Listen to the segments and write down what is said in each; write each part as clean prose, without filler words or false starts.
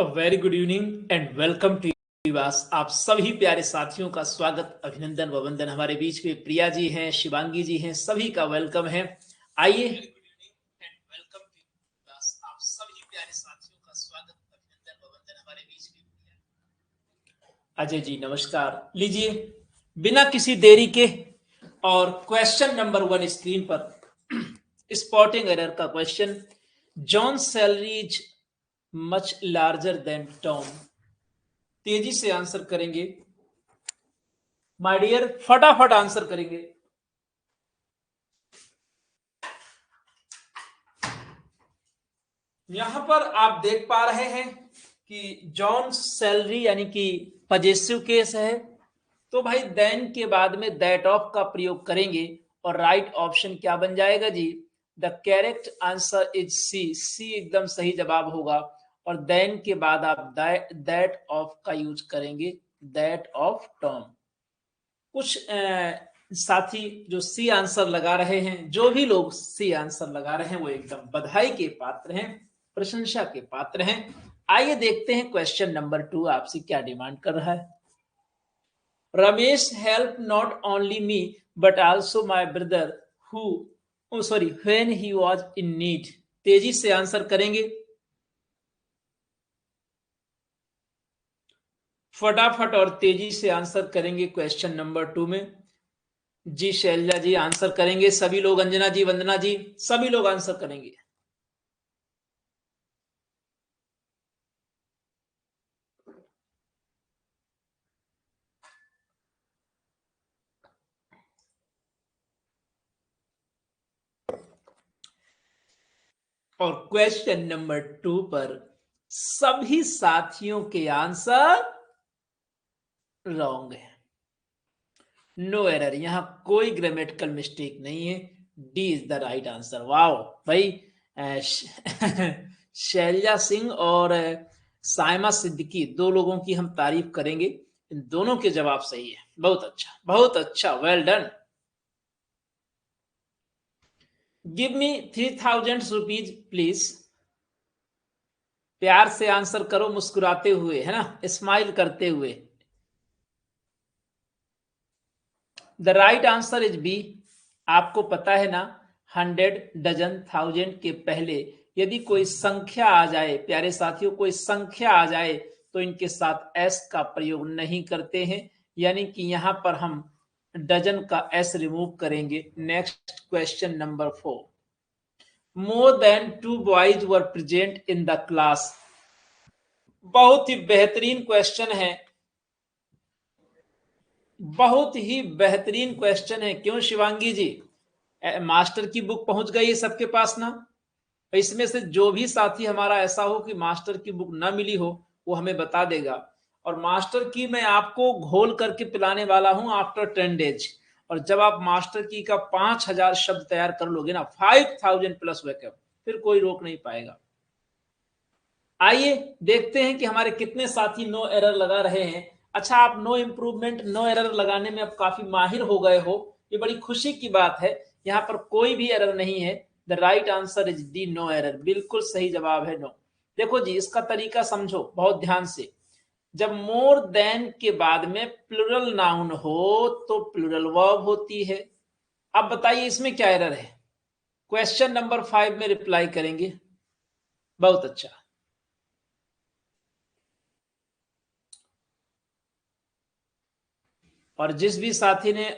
Very good evening and welcome to विवास। आप सभी प्यारे साथियों का स्वागत, अभिनंदन व वंदन। हमारे बीच में प्रिया जी हैं, शिवांगी जी हैं, सभी का वेलकम है। आइए, आप सभी प्यारे साथियों का स्वागत, अभिनंदन व वंदन। हमारे बीच में अजय जी नमस्कार। लीजिए, बिना किसी देरी के और क्वेश्चन नंबर 1 स्क्रीन पर स्पॉटिंग एरर का question. John salary is much larger than Tom. तेजी से आंसर करेंगे माय डियर, फटाफट आंसर करेंगे। यहां पर आप देख पा रहे हैं कि जॉन सैलरी यानी कि पजेसिव केस है, तो भाई देन के बाद में दैट ऑफ का प्रयोग करेंगे और राइट ऑप्शन क्या बन जाएगा जी? The correct answer is C. C एकदम सही जवाब होगा। और देन के बाद आप दैट ऑफ का यूज करेंगे, दैट ऑफ टॉम। कुछ साथी जो सी आंसर लगा रहे हैं, जो भी लोग सी आंसर लगा रहे हैं वो एकदम बधाई के पात्र हैं, प्रशंसा के पात्र हैं। आइए देखते हैं क्वेश्चन नंबर 2 आपसे क्या डिमांड कर रहा है। Ramesh help not only me but also my brother when he was in need. तेजी से आंसर करेंगे, फटाफट और तेजी से आंसर करेंगे क्वेश्चन नंबर 2 में। जी शैलजा जी आंसर करेंगे, सभी लोग, अंजना जी, वंदना जी, सभी लोग आंसर करेंगे। और क्वेश्चन नंबर 2 पर सभी साथियों के आंसर रॉन्ग है। नो एरर, यहां कोई ग्रामेटिकल मिस्टेक नहीं है। D is the right answer. Wow भाई, शैलजा सिंह और साइमा सिद्दीकी, दो लोगों की हम तारीफ करेंगे। इन दोनों के जवाब सही है। बहुत अच्छा, बहुत अच्छा, well done. Give me 3000 rupees please. प्यार से आंसर करो, मुस्कुराते हुए, है ना, स्माइल करते हुए। The right answer is B. आपको पता है ना, 100, डजन, 1000 के पहले यदि कोई संख्या आ जाए, प्यारे साथियों, कोई संख्या आ जाए तो इनके साथ एस का प्रयोग नहीं करते हैं, यानी कि यहां पर हम डजन का एस रिमूव करेंगे। Next question number 4। More than 2 boys were present in the class. बहुत ही बेहतरीन क्वेश्चन है, बहुत ही बेहतरीन क्वेश्चन है। क्यों शिवांगी जी? मास्टर की बुक पहुंच गई है सबके पास ना? इसमें से जो भी साथी हमारा ऐसा हो कि मास्टर की बुक ना मिली हो, वो हमें बता देगा। और मास्टर की मैं आपको घोल करके पिलाने वाला हूं आफ्टर 10 डेज। और जब आप मास्टर की का 5000 शब्द तैयार कर लोगे ना, 5000 प्लस वेकअप, फिर कोई रोक नहीं पाएगा। आइए देखते हैं कि हमारे कितने साथी नो एरर लगा रहे हैं। अच्छा, आप नो इम्प्रूवमेंट, नो एरर लगाने में अब काफी माहिर हो गए हो, ये बड़ी खुशी की बात है। यहाँ पर कोई भी एरर नहीं है। The right answer is D, no error. बिल्कुल सही जवाब है, नो। देखो जी, इसका तरीका समझो बहुत ध्यान से। जब मोर देन के बाद में प्लुरल नाउन हो तो प्लुरल वर्ब होती है। अब बताइए इसमें क्या एरर है? क्वेश्चन नंबर 5 में रिप्लाई करेंगे। बहुत अच्छा। और जिस भी साथी ने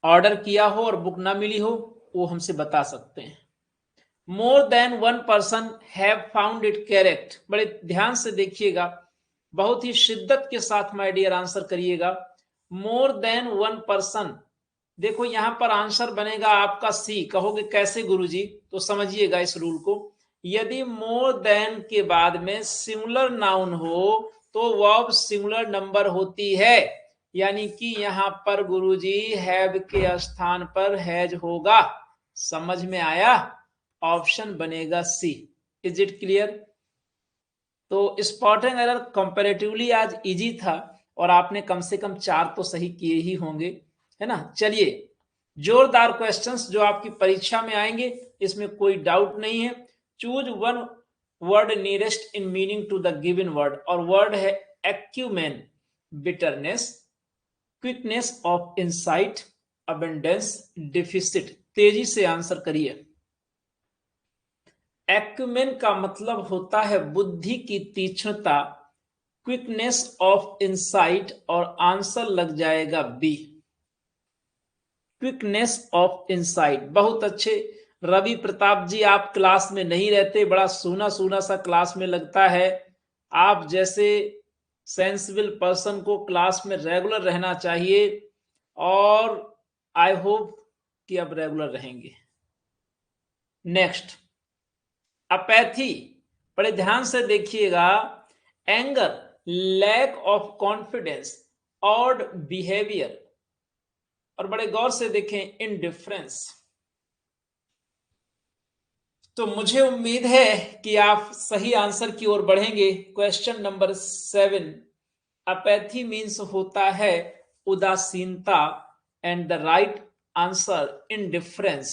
ऑर्डर किया हो और बुक ना मिली हो, वो हमसे बता सकते हैं। More than 1 person have found it correct. बड़े ध्यान से देखिएगा, बहुत ही शिद्दत के साथ माय डियर आंसर करिएगा। मोर देन 1 पर्सन, देखो यहां पर आंसर बनेगा आपका सी। कहोगे कैसे गुरुजी? तो समझिएगा इस रूल को। यदि मोर देन के बाद में सिंगुलर नाउन हो तो वर्ब सिंगुलर नंबर होती है, यानी कि यहां पर गुरुजी हैव के स्थान पर हैज होगा। समझ में आया? ऑप्शन बनेगा सी। Is it clear? तो स्पॉटिंग एरर कंपैरेटिवली आज इजी था और आपने कम से कम 4 तो सही किए ही होंगे, है ना। चलिए, जोरदार क्वेश्चंस जो आपकी परीक्षा में आएंगे, इसमें कोई डाउट नहीं है। Choose one word nearest in meaning to the given word, और वर्ड है acumen, bitterness, quickness of insight, abundance, deficit. तेजी से आंसर करिए। एक्यूमेन का मतलब होता है बुद्धि की तीक्ष्णता, क्विकनेस ऑफ इंसाइट, और आंसर लग जाएगा बी, क्विकनेस ऑफ इंसाइट। बहुत अच्छे रवि प्रताप जी, आप क्लास में नहीं रहते, बड़ा सूना सूना सा क्लास में लगता है। आप जैसे सेंसिबल पर्सन को क्लास में रेगुलर रहना चाहिए, और आई होप कि अब रेगुलर रहेंगे। नेक्स्ट, अपैथी, बड़े ध्यान से देखिएगा। Anger, lack of confidence, odd behaviour, और बड़े गौर से देखें, इनडिफरेंस। तो मुझे उम्मीद है कि आप सही आंसर की ओर बढ़ेंगे। क्वेश्चन नंबर 7, अपैथी मीन्स होता है उदासीनता, and the right answer indifference,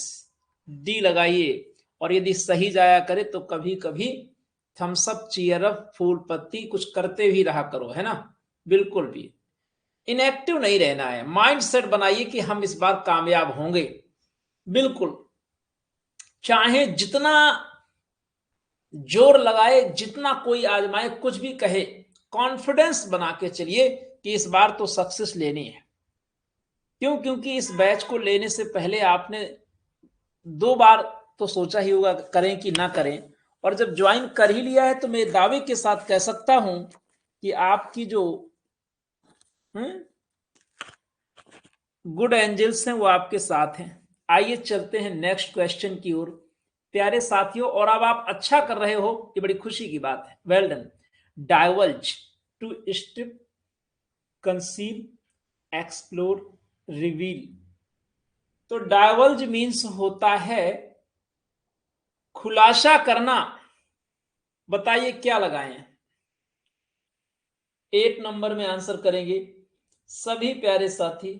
D लगाइए। और यदि सही जाया करे तो कभी कभी थम्स अप, चीयर अप, फूल पत्ती कुछ करते भी रहा करो, है ना। बिल्कुल भी इनएक्टिव नहीं रहना है। माइंड सेट बनाइए कि हम इस बार कामयाब होंगे। बिल्कुल, चाहे जितना जोर लगाए, जितना कोई आजमाए, कुछ भी कहे, कॉन्फिडेंस बना के चलिए कि इस बार तो सक्सेस लेनी है। क्यों? क्योंकि इस बैच को लेने से पहले आपने 2 बार तो सोचा ही होगा करें कि ना करें, और जब ज्वाइन कर ही लिया है तो मैं दावे के साथ कह सकता हूं कि आपकी जो गुड एंजल्स हैं वो आपके साथ हैं। आइए चलते हैं नेक्स्ट क्वेश्चन की ओर प्यारे साथियों, और अब आप अच्छा कर रहे हो, ये बड़ी खुशी की बात है, well done. Divulge, to strip, conceal, explore, reveal. तो डाइवल्ज मीन्स होता है खुलासा करना। बताइए क्या लगाएं? 8 नंबर में आंसर करेंगे सभी प्यारे साथी।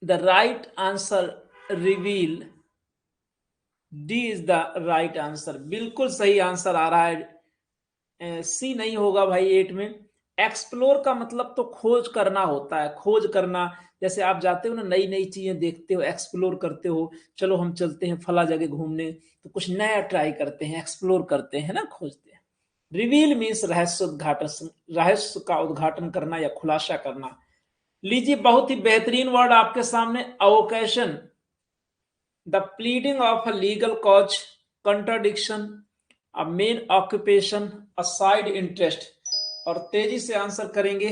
The right answer reveal, D is the right answer. बिल्कुल सही आंसर आ रहा है, सी नहीं होगा भाई 8 में। एक्सप्लोर का मतलब तो खोज करना होता है, खोज करना। जैसे आप जाते हो ना, नई नई चीजें देखते हो, एक्सप्लोर करते हो, चलो हम चलते हैं फला जगह घूमने, तो कुछ नया ट्राई करते हैं, एक्सप्लोर करते हैं ना, खोजते हैं। रिवील मीन्स रहस्य उद्घाटन, रहस्य का उद्घाटन करना या खुलासा करना। लीजिए बहुत ही बेहतरीन वर्ड आपके सामने, avocation, the pleading of a legal cause, contradiction, a main occupation, a side interest. और तेजी से आंसर करेंगे।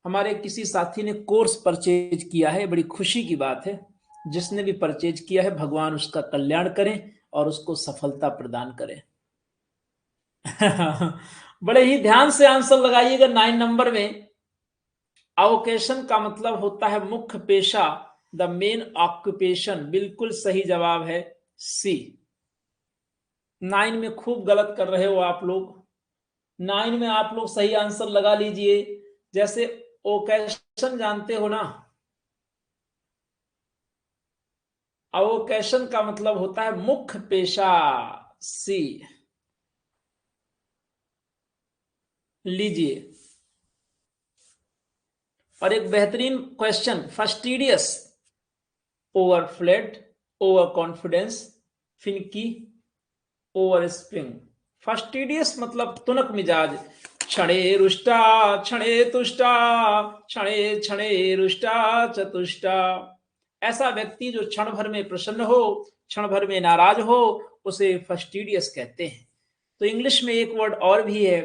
हमारे किसी साथी ने कोर्स परचेज किया है, बड़ी खुशी की बात है। जिसने भी परचेज किया है, भगवान उसका कल्याण करें और उसको सफलता प्रदान करें। बड़े ही ध्यान से आंसर लगाइएगा 9 नंबर में। अवोकेशन का मतलब होता है मुख्य पेशा, द मेन ऑक्यूपेशन। बिल्कुल सही जवाब है सी। 9 में खूब गलत कर रहे हो आप लोग। 9 में आप लोग सही आंसर लगा लीजिए। जैसे ओकेशन जानते हो ना, अवोकेशन का मतलब होता है मुख्य पेशा, सी। लीजिए, और एक बेहतरीन question, fastidious, overfed, over confidence, finicky, over spring. Fastidious मतलब तुनक मिजाज, क्षणे रुष्टा क्षणे तुष्टा, क्षणे क्षणे रुष्टा चतुष्टा। ऐसा व्यक्ति जो क्षण भर में प्रसन्न हो, क्षण भर में नाराज हो, उसे फस्टिडियस कहते हैं। तो इंग्लिश में एक वर्ड और भी है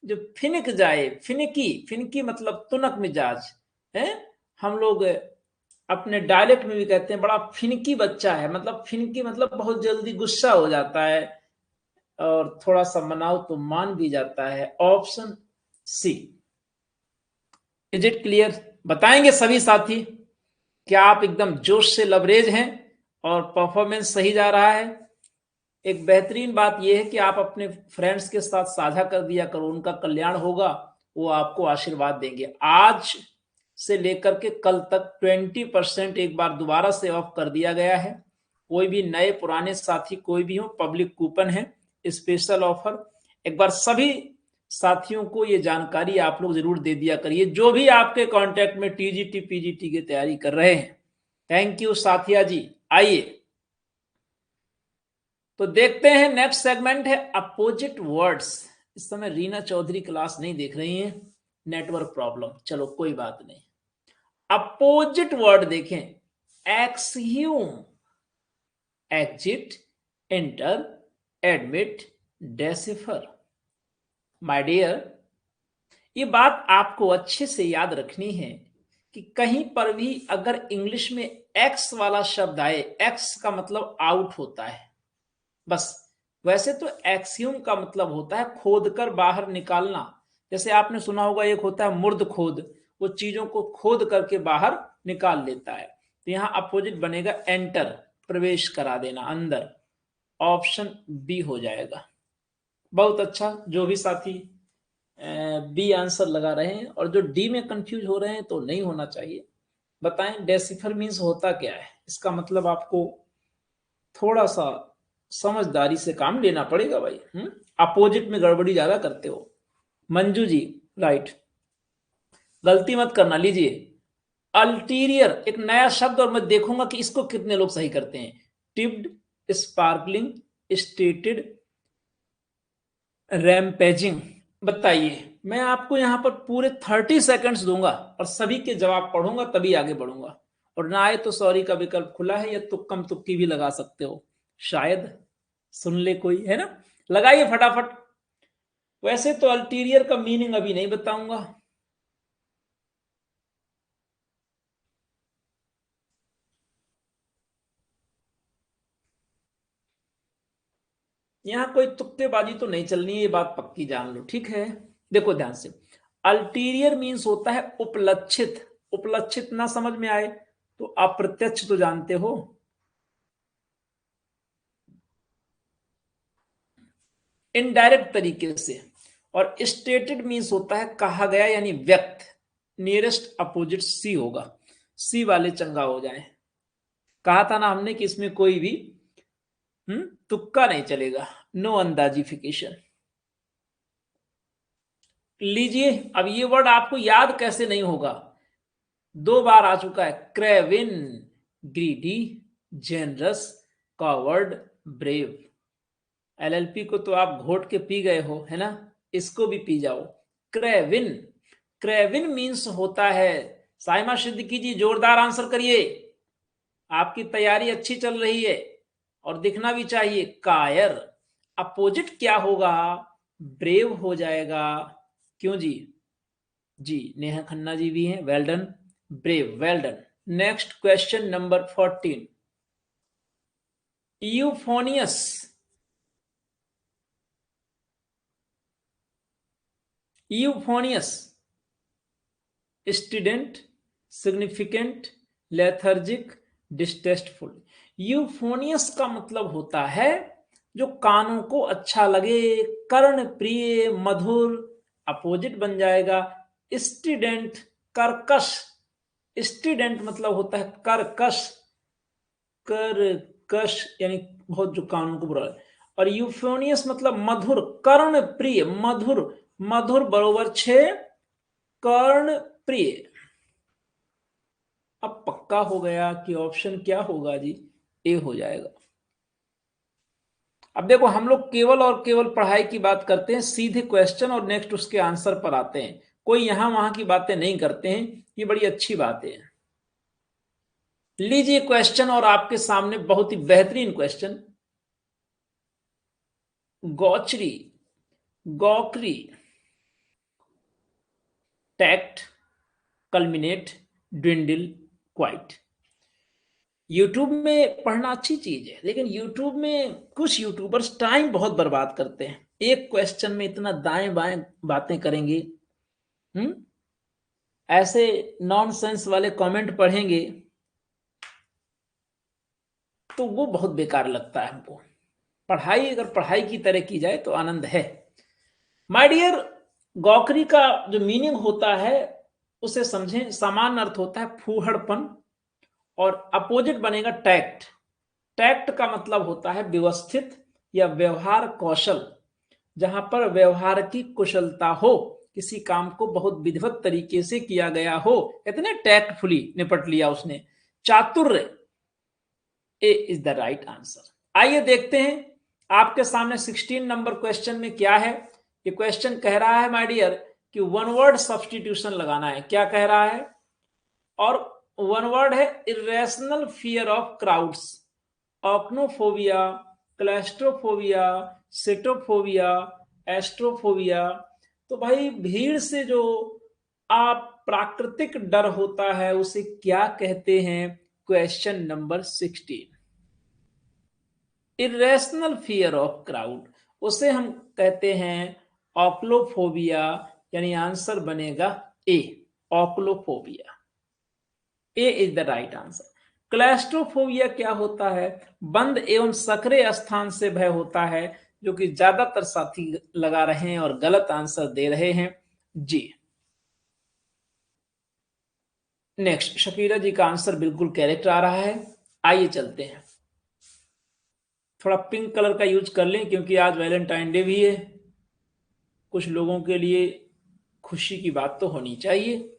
जो फिनिक जाए, फिनिकी। फिनिकी मतलब तुनक मिजाज है। हम लोग अपने डायलेक्ट में भी कहते हैं बड़ा फिनकी बच्चा है, मतलब फिनकी मतलब बहुत जल्दी गुस्सा हो जाता है, और थोड़ा सा मनाओ तो मान भी जाता है। Option C. Is it clear? बताएंगे सभी साथी, क्या आप एकदम जोश से लबरेज हैं और परफॉर्मेंस सही जा रहा है? एक बेहतरीन बात यह है कि आप अपने फ्रेंड्स के साथ साझा कर दिया करो, उनका कल्याण होगा, वो आपको आशीर्वाद देंगे। आज से लेकर के कल तक 20% एक बार दोबारा से ऑफ कर दिया गया है, कोई भी नए पुराने साथी कोई भी हो, पब्लिक कूपन है, स्पेशल ऑफर। एक बार सभी साथियों को ये जानकारी आप लोग जरूर दे दिया करिए, जो भी आपके कांटेक्ट में टीजीटी पीजीटी की तैयारी कर रहे हैं। थैंक यू साथिया जी। आइए तो देखते हैं, नेक्स्ट सेगमेंट है अपोजिट वर्ड्स। इस समय रीना चौधरी क्लास नहीं देख रही हैं, नेटवर्क प्रॉब्लम, चलो कोई बात नहीं। अपोजिट वर्ड देखें, exhume, exit, enter, admit, decipher. My dear, ये बात आपको अच्छे से याद रखनी है कि कहीं पर भी अगर इंग्लिश में एक्स वाला शब्द आए, एक्स का मतलब आउट होता है बस। वैसे तो एक्सियम का मतलब होता है खोद कर बाहर निकालना। जैसे आपने सुना होगा एक होता है मुर्द खोद, वो चीजों को खोद करके बाहर निकाल लेता है। तो यहां अपोजिट बनेगा एंटर, प्रवेश करा देना अंदर। ऑप्शन बी हो जाएगा। बहुत अच्छा, जो भी साथी बी आंसर लगा रहे हैं और जो डी में कंफ्यूज हो रहे हैं तो नहीं होना चाहिए। बताएं डेसिफर मीन्स होता क्या है, इसका मतलब आपको थोड़ा सा समझदारी से काम लेना पड़ेगा भाई। अपोजिट में गड़बड़ी ज्यादा करते हो। मंजू जी राइट, गलती मत करना। लीजिए अल्टीरियर एक नया शब्द और मैं देखूंगा कि इसको कितने लोग सही करते हैं। Tipped, sparkling, stated, rampaging. बताइए, मैं आपको यहां पर पूरे 30 सेकंड्स दूंगा और सभी के जवाब पढ़ूंगा तभी आगे बढ़ूंगा। और ना आए तो सॉरी का विकल्प खुला है, या तुक्कम तुक्की भी लगा सकते हो, शायद सुन ले कोई, है ना। लगाइए फटाफट। वैसे तो अल्टीरियर का मीनिंग अभी नहीं बताऊंगा। यहां कोई तुक्केबाजी तो नहीं चलनी है, ये बात पक्की जान लो, ठीक है। देखो ध्यान से, अल्टीरियर मीन्स होता है उपलक्षित। उपलक्षित ना समझ में आए तो अप्रत्यक्ष तो जानते हो, इनडायरेक्ट तरीके से। और स्टेटेड मीन्स होता है कहा गया यानी व्यक्त। नियरेस्ट अपोजिट सी होगा, सी वाले चंगा हो जाए। कहा था ना हमने कि इसमें कोई भी तुक्का नहीं चलेगा, नो अंदाजिफिकेशन। लीजिए, अब ये वर्ड आपको याद कैसे नहीं होगा, 2 बार आ चुका है। Kraven, greedy, generous, coward, brave. LLP को तो आप घोट के पी गए हो, है ना, इसको भी पी जाओ। क्रेविन, क्रेविन मीन्स होता है, साइमा सिद्दीकी जी जोरदार आंसर करिए, आपकी तैयारी अच्छी चल रही है और दिखना भी चाहिए। कायर। अपोजिट क्या होगा, ब्रेव हो जाएगा। क्यों जी, जी नेहा खन्ना जी भी हैं, well done. Brave, well done. Next question number 14, यूफोनियस। यूफोनियस, student, significant, lethargic, distasteful. यूफोनियस का मतलब होता है जो कानों को अच्छा लगे, कर्ण प्रिय, मधुर। अपोजिट बन जाएगा स्टूडेंट, कर्कश। स्टूडेंट मतलब होता है कर्कश, कर्कश यानी बहुत जो कानों को बुरा है। और यूफोनियस मतलब मधुर, कर्ण प्रिय, मधुर। मधुर बरोबर 6, कर्ण प्रिय। अब पक्का हो गया कि ऑप्शन क्या होगा जी, ए हो जाएगा। अब देखो, हम लोग केवल और केवल पढ़ाई की बात करते हैं, सीधे क्वेश्चन और नेक्स्ट उसके आंसर पर आते हैं, कोई यहां वहां की बातें नहीं करते हैं, ये बड़ी अच्छी बात है। लीजिए क्वेश्चन और आपके सामने बहुत ही बेहतरीन question. Gaucherie, gawkery, tact, culminate, dwindle, quite. YouTube में पढ़ना अच्छी चीज है, लेकिन यूट्यूब में कुछ यूट्यूबर्स टाइम बहुत बर्बाद करते हैं, एक क्वेश्चन में इतना दाएं बाएं बातें करेंगे। हम्म ऐसे नॉनसेंस वाले कमेंट पढ़ेंगे तो वो बहुत बेकार लगता है हमको। पढ़ाई अगर पढ़ाई की तरह की जाए तो आनंद है। माय डियर, गौकरी का जो मीनिंग होता है उसे समझें, सामान्य अर्थ होता है फूहड़पन, और अपोजिट बनेगा टैक्ट। टैक्ट का मतलब होता है व्यवस्थित या व्यवहार कौशल, जहां पर व्यवहार की कुशलता हो, किसी काम को बहुत विधिवत तरीके से किया गया हो, इतने टैक्टफुली निपट लिया उसने। चातुर्य, ए इज द राइट आंसर। आइए देखते हैं आपके सामने 16 नंबर क्वेश्चन में क्या है। ये क्वेश्चन कह रहा है माय डियर कि वन वर्ड सब्स्टिट्यूशन लगाना है। क्या कह रहा है? और वन वर्ड है irrational fear of crowds, ऑक्नोफोबिया, क्लैस्ट्रोफोबिया, सेटोफोबिया, astrophobia. तो भाई भीड़ से जो आप प्राकृतिक डर होता है उसे क्या कहते हैं? Question number 16। Irrational fear of crowd, उसे हम कहते हैं ऑक्लोफोबिया, यानी आंसर बनेगा ए, ऑक्लोफोबिया। ए इज द राइट आंसर। क्लैस्ट्रोफोबिया क्या होता है? बंद एवं सकरे स्थान से भय होता है, जो कि ज्यादातर साथी लगा रहे हैं और गलत आंसर दे रहे हैं जी। नेक्स्ट, शकीरा जी का आंसर बिल्कुल करेक्ट आ रहा है। आइए चलते हैं, थोड़ा पिंक कलर का यूज कर लें क्योंकि आज वैलेंटाइन डे भी है। कुछ लोगों के लिए खुशी की बात तो होनी चाहिए,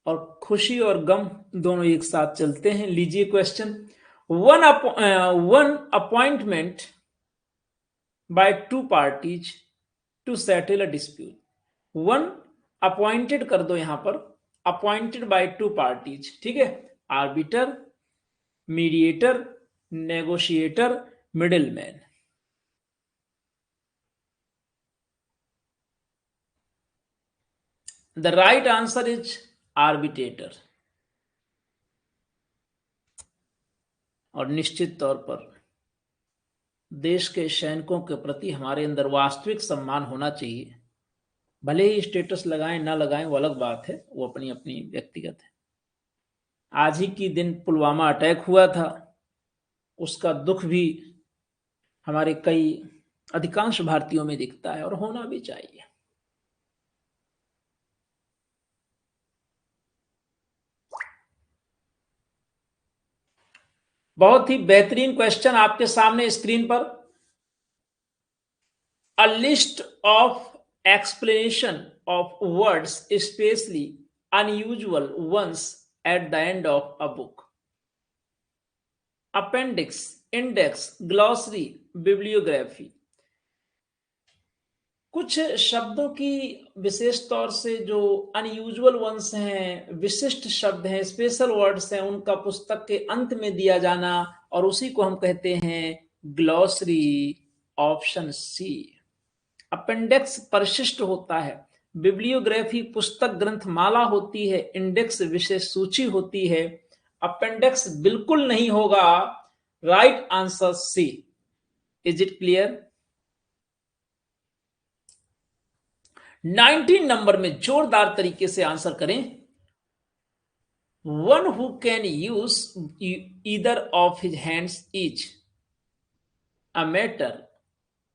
और खुशी और गम दोनों एक साथ चलते हैं। लीजिए question, one appointment by two parties to settle a dispute. One appointed कर दो यहां पर, अपॉइंटेड बाय टू पार्टीज, ठीक है। Arbiter, mediator, negotiator, middleman. The right answer is arbitrator. और निश्चित तौर पर देश के सैनिकों के प्रति हमारे अंदर वास्तविक सम्मान होना चाहिए। भले ही स्टेटस लगाएं ना लगाएं वो अलग बात है, वो अपनी अपनी व्यक्तिगत है। आज ही की दिन पुलवामा अटैक हुआ था, उसका दुख भी हमारे कई अधिकांश भारतीयों में दिखता है और होना भी चाहिए। बहुत ही बेहतरीन क्वेश्चन आपके सामने स्क्रीन पर। A list of explanation of words, especially unusual ones at the end of a book. Appendix, index, glossary, bibliography। कुछ शब्दों की विशेष तौर से जो अनयूजुअल वंस हैं, विशिष्ट शब्द हैं, स्पेशल वर्ड्स हैं, उनका पुस्तक के अंत में दिया जाना, और उसी को हम कहते हैं ग्लॉसरी। Option C. अपेंडेक्स परिशिष्ट होता है, बिब्लियोग्राफी पुस्तक ग्रंथमाला होती है, इंडेक्स विशेष सूची होती है। अपेंडेक्स बिल्कुल नहीं होगा। Right answer C. Is it clear? 19 number में जोरदार तरीके से आंसर करें। One who can use either of his hands is amateur,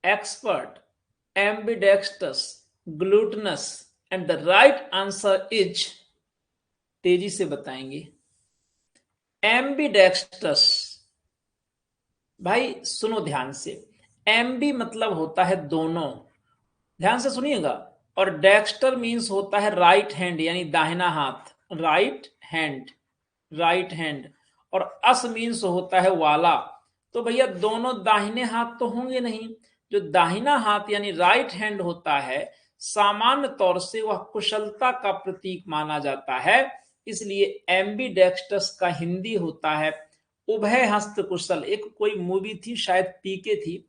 expert, ambidextrous, gluttonous, and the right answer is, तेजी से बताएंगे, ambidextrous। भाई सुनो ध्यान से, एम्बी मतलब होता है दोनों, ध्यान से सुनिएगा। और डेक्स्टर मीन्स होता है राइट हैंड, यानी दाहिना हाथ, राइट हैंड, राइट हैंड। और अस मीन्स होता है वाला। तो भैया दोनों दाहिने हाथ तो होंगे नहीं। जो दाहिना हाथ यानी राइट हैंड होता है, सामान्य तौर से वह कुशलता का प्रतीक माना जाता है। इसलिए एम्बीडेक्स्ट्रस का हिंदी होता है उभय हस्त कुशल। एक कोई मूवी थी शायद पीके थी,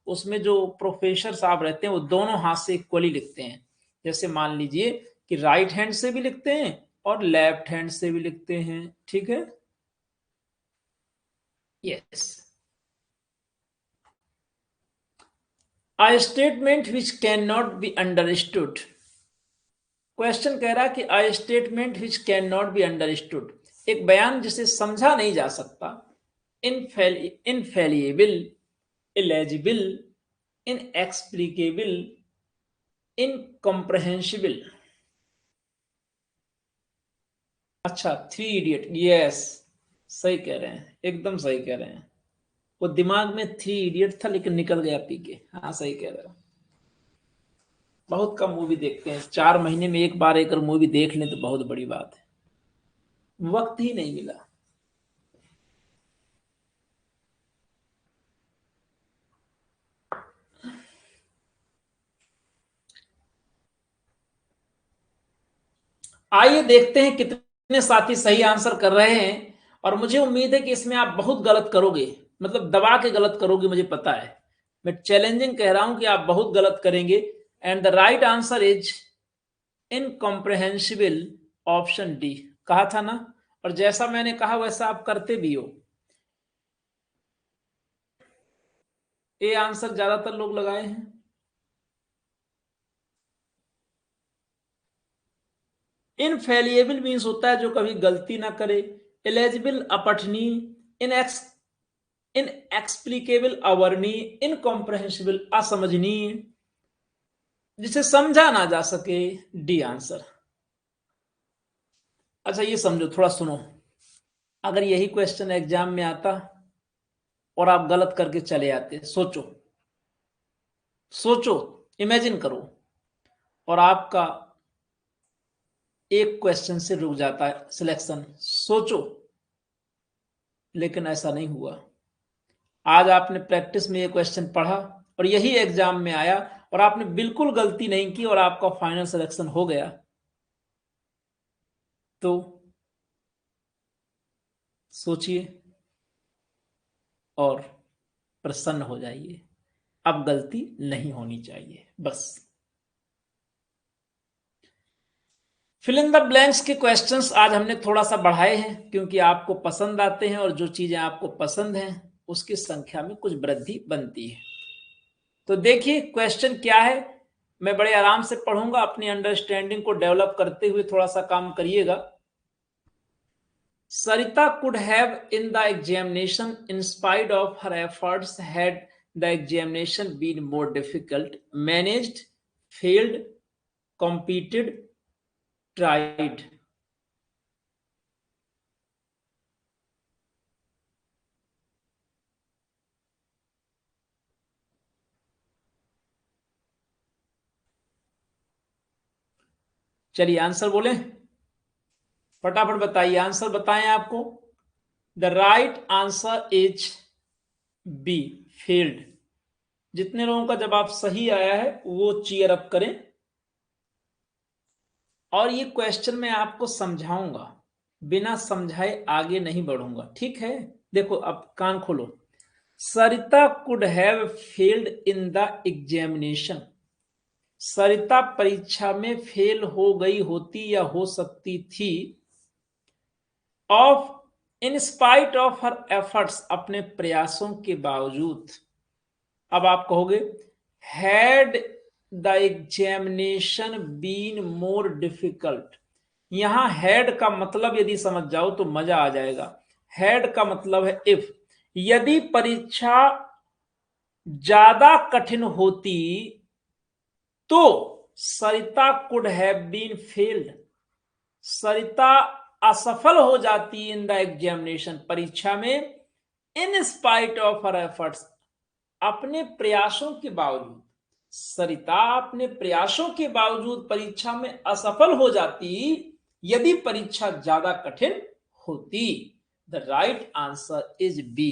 उसमें जो प्रोफेसर साहब रहते हैं वो दोनों हाथ से इक्वली लिखते हैं। जैसे मान लीजिए कि राइट हैंड से भी लिखते हैं और लेफ्ट हैंड से भी लिखते हैं, ठीक है। Yes. A statement which cannot be understood। Question कह रहा है कि a statement which cannot be understood, एक बयान जिसे समझा नहीं जा सकता। इनफेलिएबल, इलेजिबल, इनएक्सप्लिकेबल, इनकॉम्प्रहेंसिबल। अच्छा, थ्री इडियट, यस सही कह रहे हैं, एकदम सही कह रहे हैं। वो दिमाग में 3 इडियट था लेकिन निकल गया पी के। हाँ सही कह रहे हो। बहुत कम मूवी देखते हैं, 4 महीने में एक बार एक मूवी देख लें तो बहुत बड़ी बात है। वक्त ही नहीं मिला। आइए देखते हैं कितने साथी सही आंसर कर रहे हैं। और मुझे उम्मीद है कि इसमें आप बहुत गलत करोगे, मतलब दबा के गलत करोगे, मुझे पता है। मैं चैलेंजिंग कह रहा हूं कि आप बहुत गलत करेंगे। And the right answer is incomprehensible, option D. कहा था ना, और जैसा मैंने कहा वैसा आप करते भी हो। ए आंसर ज्यादातर लोग लगाए हैं। इनफेलिएबल मीन्स होता है जो कभी गलती ना करे। एलिजिबल अपठनीय, इनएक्स इनएक्सप्लिकेबल अवर्णीय, इनकॉम्प्रहेंसिबल असमझनीय, जिसे समझा ना जा सके, डी आंसर। अच्छा ये समझो, थोड़ा सुनो। अगर यही क्वेश्चन एग्जाम में आता और आप गलत करके चले आते, सोचो सोचो, इमेजिन करो, और आपका एक क्वेश्चन से रुक जाता है सिलेक्शन, सोचो। लेकिन ऐसा नहीं हुआ। आज आपने प्रैक्टिस में ये क्वेश्चन पढ़ा और यही एग्जाम में आया और आपने बिल्कुल गलती नहीं की और आपका फाइनल सिलेक्शन हो गया। तो सोचिए और प्रसन्न हो जाइए। अब गलती नहीं होनी चाहिए बस। फिल इन द ब्लैंक्स के क्वेश्चंस आज हमने थोड़ा सा बढ़ाए हैं क्योंकि आपको पसंद आते हैं और जो चीजें आपको पसंद हैं उसकी संख्या में कुछ वृद्धि बनती है। तो देखिए क्वेश्चन क्या है। मैं बड़े आराम से पढ़ूंगा, अपनी अंडरस्टैंडिंग को डेवलप करते हुए थोड़ा सा काम करिएगा। Sarita could have in the examination, in spite of her efforts, had the examination been more difficult, managed, failed, competed, tried. चलिए आंसर बोले, फटाफट बताइए, आंसर बताएं आपको। The right answer is B, failed. जितने लोगों का जवाब सही आया है वो चीयर अप करें। और ये क्वेश्चन मैं आपको समझाऊंगा, बिना समझाए आगे नहीं बढ़ूंगा, ठीक है। देखो अब कान खोलो। Sarita could have failed in the examination. Sarita परीक्षा में फेल हो गई होती या हो सकती थी, of in spite of her efforts, अपने प्रयासों के बावजूद। अब आप कहोगे had the examination been more difficult. यहां हैड का मतलब यदि समझ जाओ तो मजा आ जाएगा। हैड का मतलब है इफ, यदि परीक्षा ज्यादा कठिन होती तो सरिता कुड हैव बीन फेल्ड। सरिता असफल हो जाती इन द एग्जामिनेशन, परीक्षा में, इन स्पाइट ऑफ हर एफर्ट्स, अपने प्रयासों के बावजूद। सरिता अपने प्रयासों के बावजूद परीक्षा में असफल हो जाती यदि परीक्षा ज्यादा कठिन होती। The right answer is B.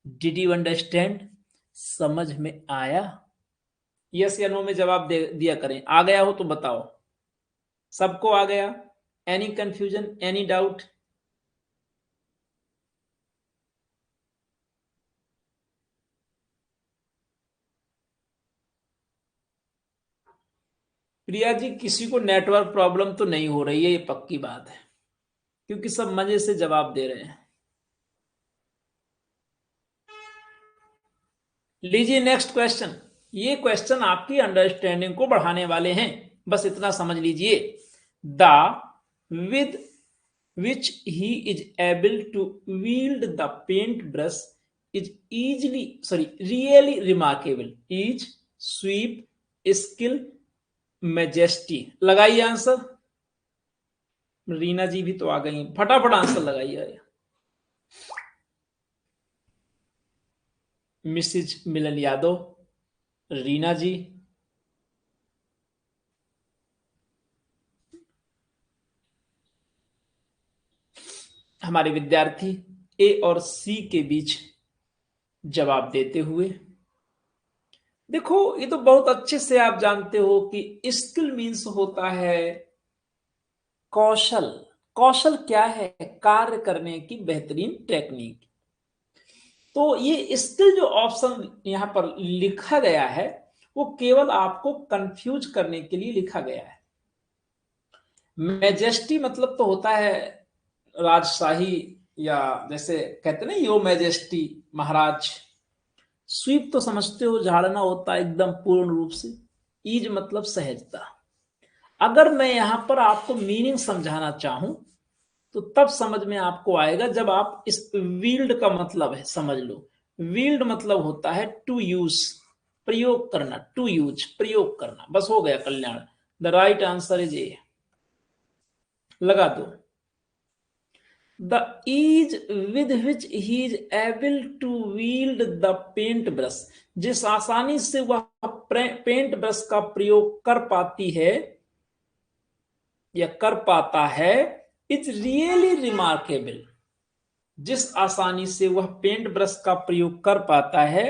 Did you understand? समझ में आया? यस या नो में जवाब दिया करें। आ गया हो तो बताओ। सबको आ गया? Any confusion, any doubt? Priya ji किसी को नेटवर्क प्रॉब्लम तो नहीं हो रही है, ये पक्की बात है, क्योंकि सब मजे से जवाब दे रहे हैं। लीजिए नेक्स्ट क्वेश्चन। ये क्वेश्चन आपकी अंडरस्टैंडिंग को बढ़ाने वाले हैं, बस इतना समझ लीजिए। The with which he is able to wield the paint brush is easily, sorry, really remarkable, is sweep, skill, majesty. लगाइए आंसर। रीना जी भी तो आ गई, फटाफट आंसर लगाइए। मिसिज मिलन यादव, रीना जी, हमारे विद्यार्थी ए और सी के बीच जवाब देते हुए। देखो ये तो बहुत अच्छे से आप जानते हो कि स्किल मीन्स होता है कौशल। कौशल क्या है? कार्य करने की बेहतरीन टेक्निक। तो ये स्किल जो ऑप्शन यहां पर लिखा गया है वो केवल आपको कंफ्यूज करने के लिए लिखा गया है। मैजेस्टी मतलब तो होता है राजशाही, या जैसे कहते ना यो मैजेस्टी, महाराज। स्वीप तो समझते हो, झाड़ना होता है एकदम पूर्ण रूप से। ईज मतलब सहजता। अगर मैं यहां पर आपको मीनिंग समझाना चाहूं तो तब समझ में आपको आएगा जब आप इस वील्ड का मतलब है समझ लो। वील्ड मतलब होता है टू यूज, प्रयोग करना, टू यूज प्रयोग करना। बस हो गया Kalyan. The right answer is A. लगा दो। The ease with which he is able to wield the paint brush, जिस आसानी से वह पेंट ब्रश का प्रयोग कर पाती है या कर पाता है, इज रियली रिमार्केबल। जिस आसानी से वह पेंट ब्रश का प्रयोग कर पाता है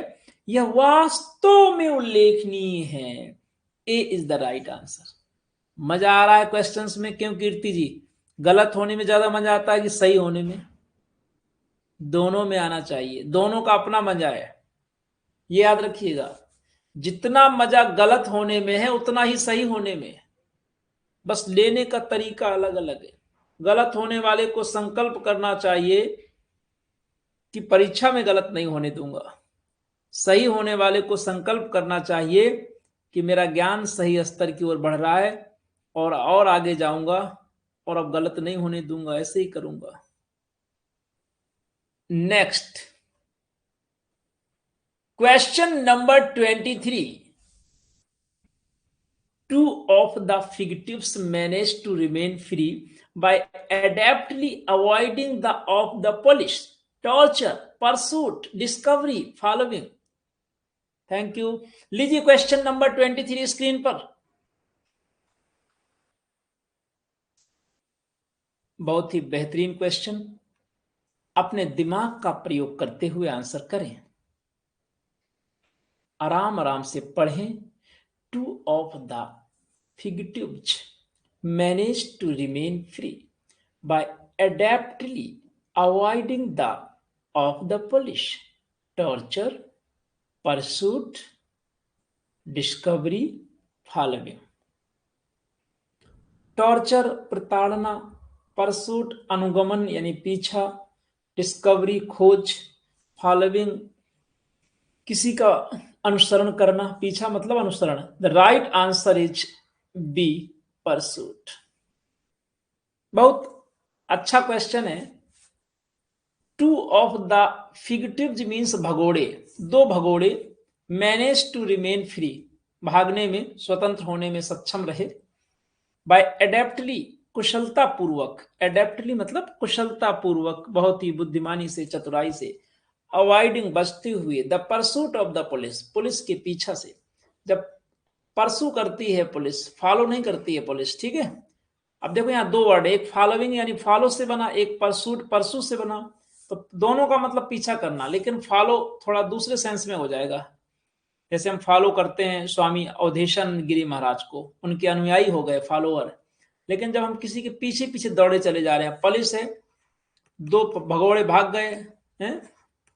यह वास्तव में उल्लेखनीय है। ए इज द राइट आंसर। मजा आ रहा है क्वेश्चंस में क्यों कीर्ति जी? गलत होने में ज्यादा मजा आता है कि सही होने में? दोनों में आना चाहिए, दोनों का अपना मजा है। ये याद रखिएगा, जितना मजा गलत होने में है उतना ही सही होने में है। बस लेने का तरीका अलग अलग है। गलत होने वाले को संकल्प करना चाहिए कि परीक्षा में गलत नहीं होने दूंगा। सही होने वाले को संकल्प करना चाहिए कि मेरा ज्ञान सही स्तर की ओर बढ़ रहा है और आगे जाऊंगा और अब गलत नहीं होने दूंगा, ऐसे ही करूंगा। Next question number 23। Two of the fugitives managed to remain free by adeptly avoiding the of the police, torture, pursuit, discovery, following. Thank you. लीजिए क्वेश्चन नंबर 23 स्क्रीन पर। बहुत ही बेहतरीन क्वेश्चन। अपने दिमाग का प्रयोग करते हुए आंसर करें। आराम आराम से पढ़ें। To of the fugitives managed to remain free by adeptly avoiding the of the police, torture, pursuit, discovery, following. Torture प्रताड़ना, परसूट अनुगमन यानी पीछा, डिस्कवरी खोज, फॉलोइंग किसी का अनुसरण करना, पीछा मतलब अनुसरण। The right answer is B, pursuit. बहुत अच्छा क्वेश्चन है। Two of the fugitives means भगोड़े, दो भगोड़े, मैनेज टू रिमेन फ्री भागने में, स्वतंत्र होने में सक्षम रहे, बाय एडेप्टली कुशलता पूर्वक, एडेप्टली मतलब कुशलता पूर्वक, बहुत ही बुद्धिमानी से, चतुराई से, अवॉइडिंग बचते हुए, the pursuit of the police, police के पीछा से। जब परसू करती है पुलिस, फॉलो नहीं करती है पुलिस, ठीक है। अब देखो यहाँ दो वर्ड, एक फॉलोइंग यानी फॉलो से बना, एक परसूट परसू से बना, तो दोनों का मतलब पीछा करना, लेकिन फॉलो थोड़ा दूसरे सेंस में हो जाएगा। जैसे हम फॉलो करते हैं स्वामी अवधेशन गिरी महाराज को, उनके अनुयायी हो गए, फॉलोअर। लेकिन जब हम किसी के पीछे पीछे दौड़े चले जा रहे हैं, पुलिस है, दो भगोड़े भाग गए हैं,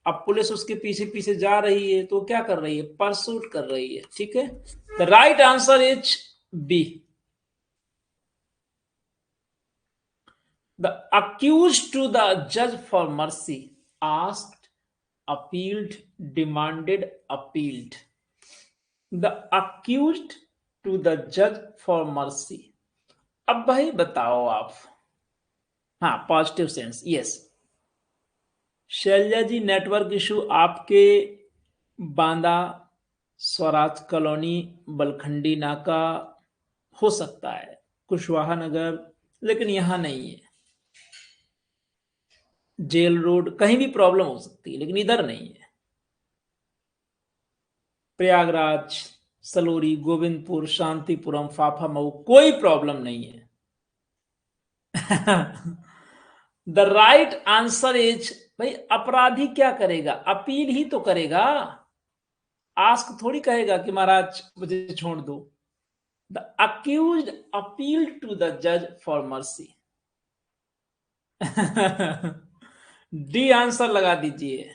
अब पुलिस उसके पीछे पीछे जा रही है, तो क्या कर रही है? परसूट कर रही है, ठीक है। The right answer is B. The accused to the judge for mercy, asked, appealed, demanded, appealed. The accused to the judge for mercy. अब भाई बताओ आप। हाँ, पॉजिटिव सेंस, यस। शैलजा जी, नेटवर्क इशू आपके बांदा स्वराज कॉलोनी बलखंडी नाका हो सकता है, कुशवाहा नगर, लेकिन यहां नहीं है। जेल रोड कहीं भी प्रॉब्लम हो सकती है, लेकिन इधर नहीं है। प्रयागराज, सलोरी, गोविंदपुर, शांतिपुरम, फाफा मऊ, कोई प्रॉब्लम नहीं है। द राइट आंसर इज, भाई अपराधी क्या करेगा, अपील ही तो करेगा, आस्क थोड़ी कहेगा कि महाराज मुझे छोड़ दो। The accused appeal to the जज फॉर मर्सी। डी आंसर लगा दीजिए।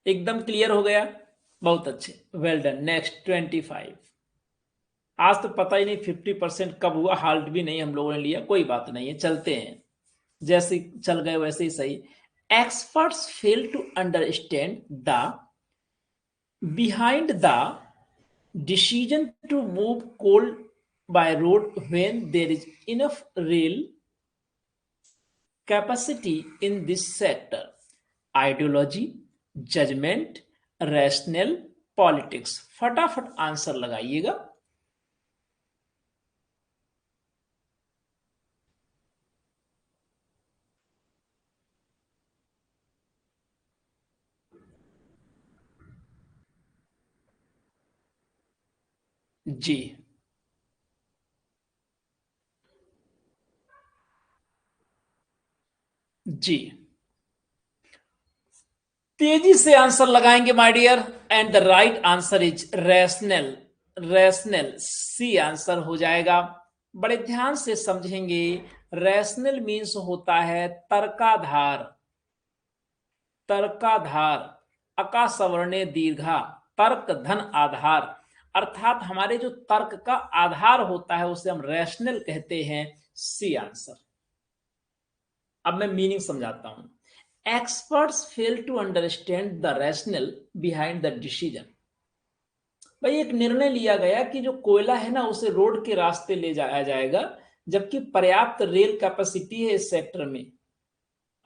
एकदम क्लियर हो गया, बहुत अच्छे, वेल डन। नेक्स्ट 25। आज तो पता ही नहीं 50% कब हुआ, हाल्ट भी नहीं हम लोगों ने लिया, कोई बात नहीं है, चलते हैं, जैसे चल गए वैसे ही सही। Experts fail to understand the behind the decision to move coal by road when there is enough rail capacity in this sector. Ideology, judgment, rational, politics. फटाफट आंसर लगाइएगा। जी जी, तेजी से आंसर लगाएंगे my dear, and the right answer is rational. Rational C answer हो जाएगा। बड़े ध्यान से समझेंगे, रैशनल मीन्स होता है तर्काधार। तर्काधार, अका सवर्णे दीर्घा, तर्क धन आधार, अर्थात हमारे जो तर्क का आधार होता है उसे हम रैशनल कहते हैं। C answer. अब मैं मीनिंग समझाता हूं। Experts fail to understand the rational behind the decision. भाई एक निर्णय लिया गया कि जो कोयला है ना उसे रोड के रास्ते ले जाया जाएगा, जबकि पर्याप्त रेल कैपेसिटी है इस सेक्टर में,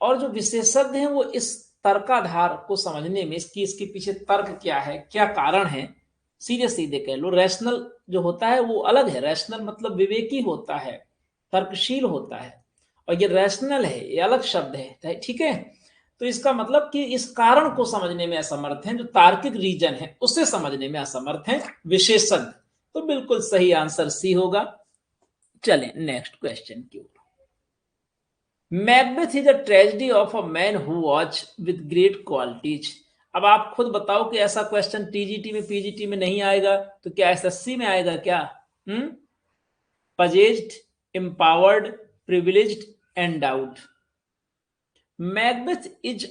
और जो विशेषज्ञ हैं वो इस तर्काधार को समझने में, इसकी इसके पीछे तर्क क्या है, क्या कारण है, सीधे सीधे कह लो रैशनल जो होता है वो अलग है। रैशनल मतलब विवेकी होता है, तर्कशील होता है, और ये रैशनल है, ये अलग शब्द है, ठीक है। तो इसका मतलब कि इस कारण को समझने में असमर्थ हैं, जो तार्किक रीजन है उसे समझने में असमर्थ हैं विशेषज्ञ। तो बिल्कुल सही आंसर सी होगा। चलें नेक्स्ट क्वेश्चन की ओर। Macbeth is a tragedy of a man who watch with great qualities. अब आप खुद बताओ कि ऐसा क्वेश्चन टीजीटी में पीजीटी में नहीं आएगा तो क्या एसएससी में आएगा क्या? Possessed, empowered, privileged, endowed. Macbeth is